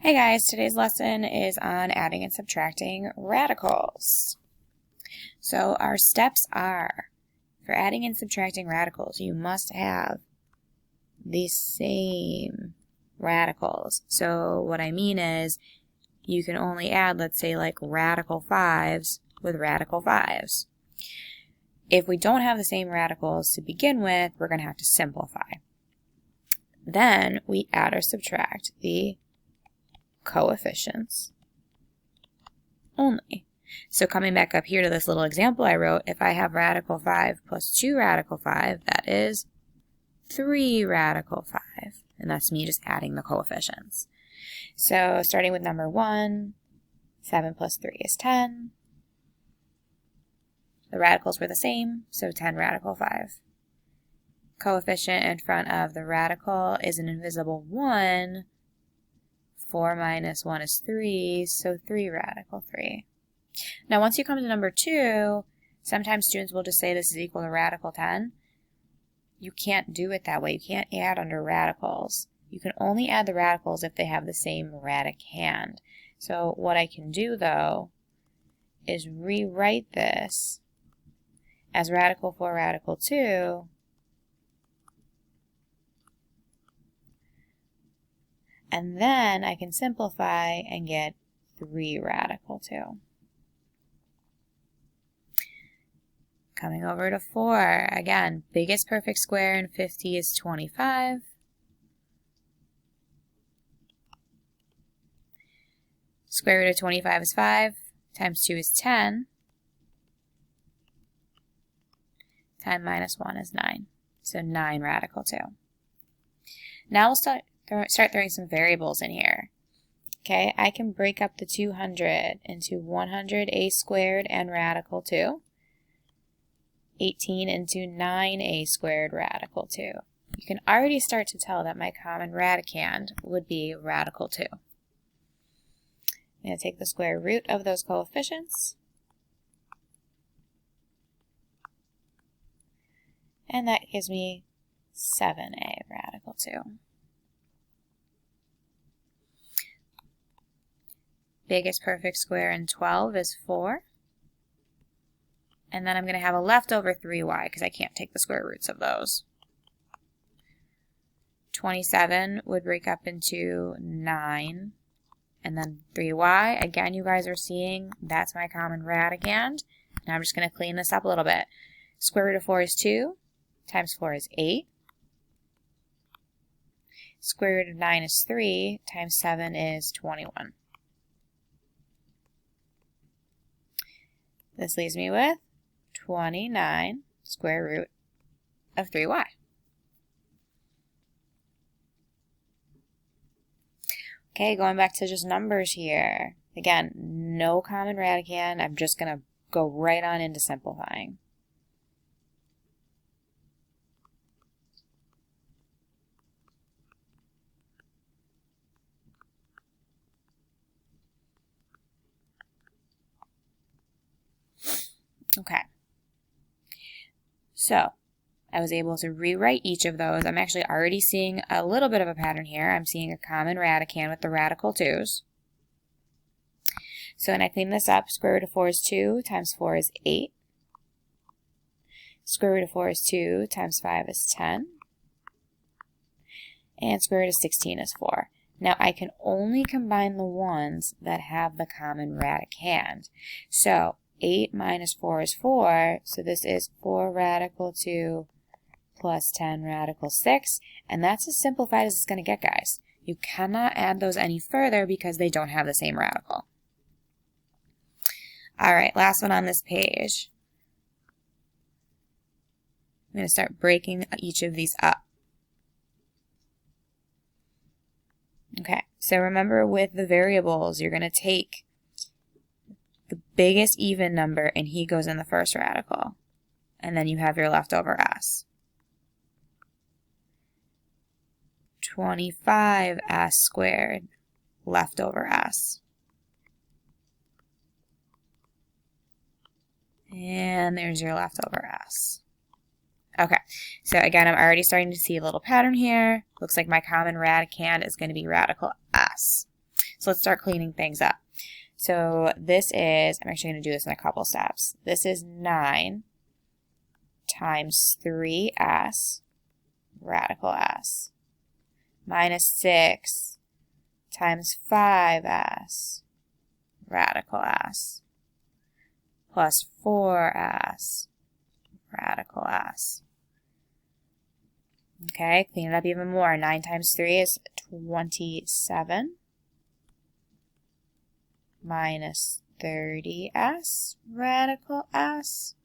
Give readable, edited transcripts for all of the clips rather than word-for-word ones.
Hey guys, today's lesson is on adding and subtracting radicals. So our steps are, for adding and subtracting radicals, you must have the same radicals. So what I mean is, you can only add, let's say, like radical 5s with radical 5s. If we don't have the same radicals to begin with, we're going to have to simplify. Then we add or subtract the coefficients only. So coming back up here to this little example I wrote, if I have radical 5 plus 2 radical 5, that is 3 radical 5. And that's me just adding the coefficients. So starting with number 1, 7 plus 3 is 10. The radicals were the same, so 10 radical 5. Coefficient in front of the radical is an invisible 1. 4 minus 1 is 3, so 3 radical 3. Now once you come to number 2, sometimes students will just say this is equal to radical 10. You can't do it that way. You can't add under radicals. You can only add the radicals if they have the same radicand. So what I can do though is rewrite this as radical 4 radical 2 and then I can simplify and get 3 radical 2. Coming over to 4, again, biggest perfect square in 50 is 25. Square root of 25 is 5, times 2 is 10. 10 minus 1 is 9, so 9 radical 2. Now we'll start throwing some variables in here. Okay, I can break up the 200 into 100a squared and radical 2. 18 into 9a squared radical 2. You can already start to tell that my common radicand would be radical 2. I'm going to take the square root of those coefficients. And that gives me 7a radical 2. Biggest perfect square in 12 is 4. And then I'm going to have a leftover 3y because I can't take the square roots of those. 27 would break up into 9. And then 3y. Again, you guys are seeing that's my common radicand. Now I'm just going to clean this up a little bit. Square root of 4 is 2. Times 4 is 8. Square root of 9 is 3. Times 7 is 21. This leaves me with 29 square root of 3y. Okay, going back to just numbers here. Again, no common radicand. I'm just going to go right on into simplifying. Okay, so I was able to rewrite each of those. I'm actually already seeing a little bit of a pattern here. I'm seeing a common radicand with the radical 2's. So when I clean this up, square root of 4 is 2, times 4 is 8. Square root of 4 is 2, times 5 is 10. And square root of 16 is 4. Now I can only combine the ones that have the common radicand. So 8 minus 4 is 4, so this is 4 radical 2 plus 10 radical 6, and that's as simplified as it's going to get, guys. You cannot add those any further because they don't have the same radical. Alright, last one on this page. I'm going to start breaking each of these up. Okay, so remember with the variables, you're going to take the biggest even number and he goes in the first radical. And then you have your leftover s. 25s squared, leftover s. And there's your leftover s. Okay, so again, I'm already starting to see a little pattern here. Looks like my common radicand is going to be radical s. So let's start cleaning things up. So this is, I'm actually going to do this in a couple steps. This is 9 times 3s radical s minus 6 times 5s radical s plus 4s radical s. Okay, clean it up even more. 9 times 3 is 27 minus 30s radical s,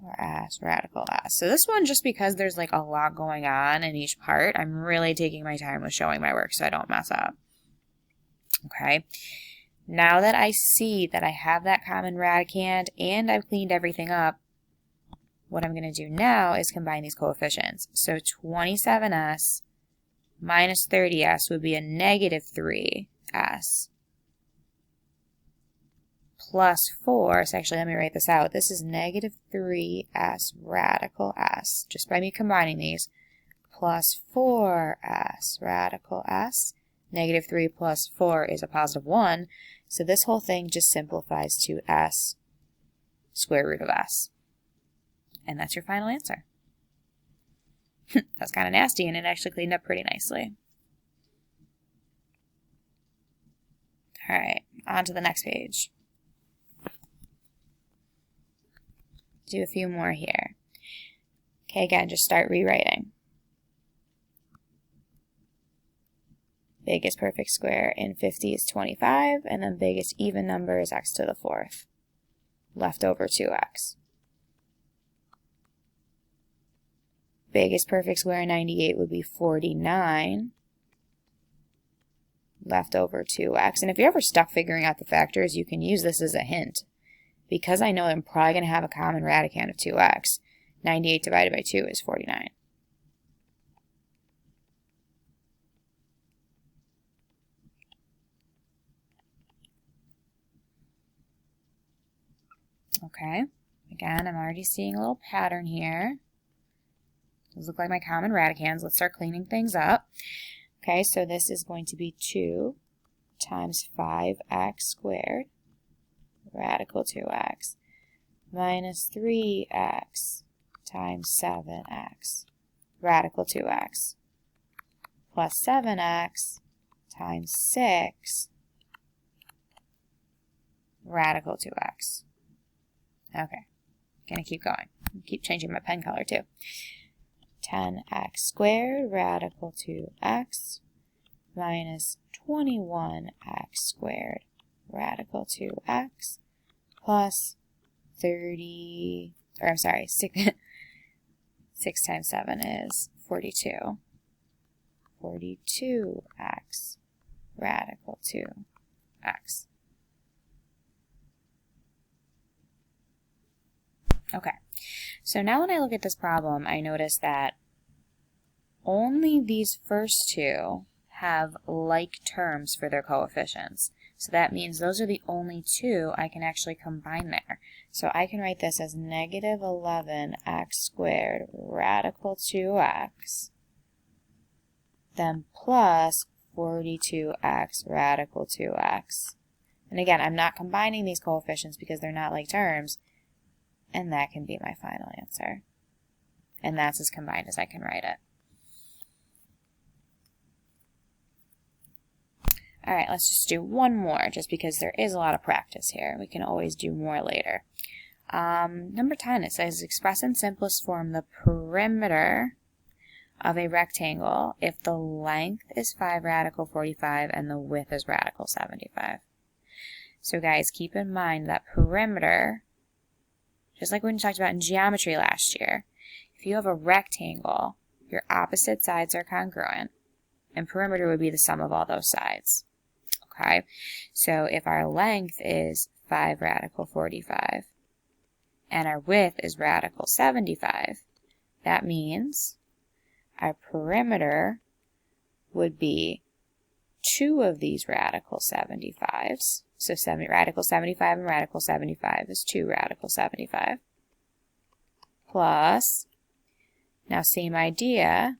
or s radical s. So this one, just because there's like a lot going on in each part, I'm really taking my time with showing my work so I don't mess up. Okay, now that I see that I have that common radicand and I've cleaned everything up, what I'm going to do now is combine these coefficients. So 27s minus 30s would be a negative 3s plus 4, so actually let me write this out. This is negative 3s radical s, just by me combining these, plus 4s radical s. Negative 3 plus 4 is a positive 1, so this whole thing just simplifies to s square root of s. And that's your final answer. That's kind of nasty, and it actually cleaned up pretty nicely. All right, on to the next page. Do a few more here. Okay, again, just start rewriting. Biggest perfect square in 50 is 25, and then biggest even number is x to the 4th. Left over 2x. Biggest perfect square in 98 would be 49. Left over 2x. And if you're ever stuck figuring out the factors, you can use this as a hint. Because I know I'm probably going to have a common radicand of 2x, 98 divided by 2 is 49. Okay, again, I'm already seeing a little pattern here. Those look like my common radicands. Let's start cleaning things up. Okay, so this is going to be 2 times 5x squared radical 2x minus 3x times 7x radical 2x plus 7x times 6 radical 2x. Okay, gonna keep going. Keep changing my pen color too. 10x squared radical 2x minus 21x squared radical 2x plus 6 times 7 is 42. 42x radical 2x. Okay, so now when I look at this problem, I notice that only these first two have like terms for their coefficients. So that means those are the only two I can actually combine there. So I can write this as negative 11x squared radical 2x, then plus 42x radical 2x. And again, I'm not combining these coefficients because they're not like terms. And that can be my final answer. And that's as combined as I can write it. All right, let's just do one more, just because there is a lot of practice here. We can always do more later. Number 10, it says, express in simplest form the perimeter of a rectangle if the length is 5 radical 45 and the width is radical 75. So guys, keep in mind that perimeter, just like when we talked about in geometry last year, if you have a rectangle, your opposite sides are congruent, and perimeter would be the sum of all those sides. Okay, so if our length is 5 radical 45 and our width is radical 75, that means our perimeter would be 2 of these radical 75s. So radical 75 and radical 75 is 2 radical 75. Plus, now same idea,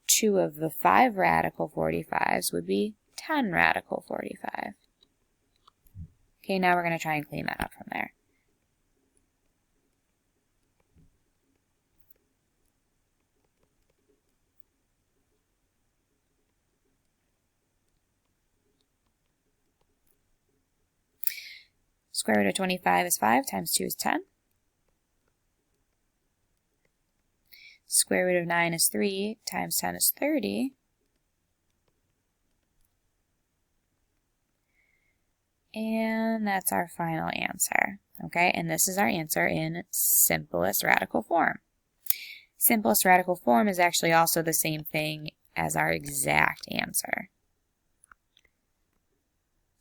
2 of the 5 radical 45s would be 10 radical 45. Okay, now we're going to try and clean that up from there. Square root of 25 is 5 times 2 is 10. Square root of 9 is 3 times 10 is 30. And that's our final answer. Okay, and this is our answer in simplest radical form. Simplest radical form is actually also the same thing as our exact answer.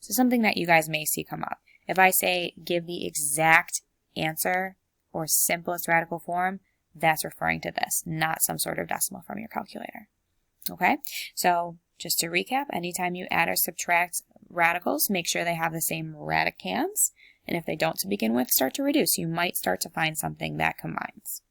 So something that you guys may see come up. If I say give the exact answer or simplest radical form, that's referring to this, not some sort of decimal from your calculator. Okay, so just to recap, anytime you add or subtract radicals, make sure they have the same radicands. And if they don't to begin with, start to reduce. You might start to find something that combines.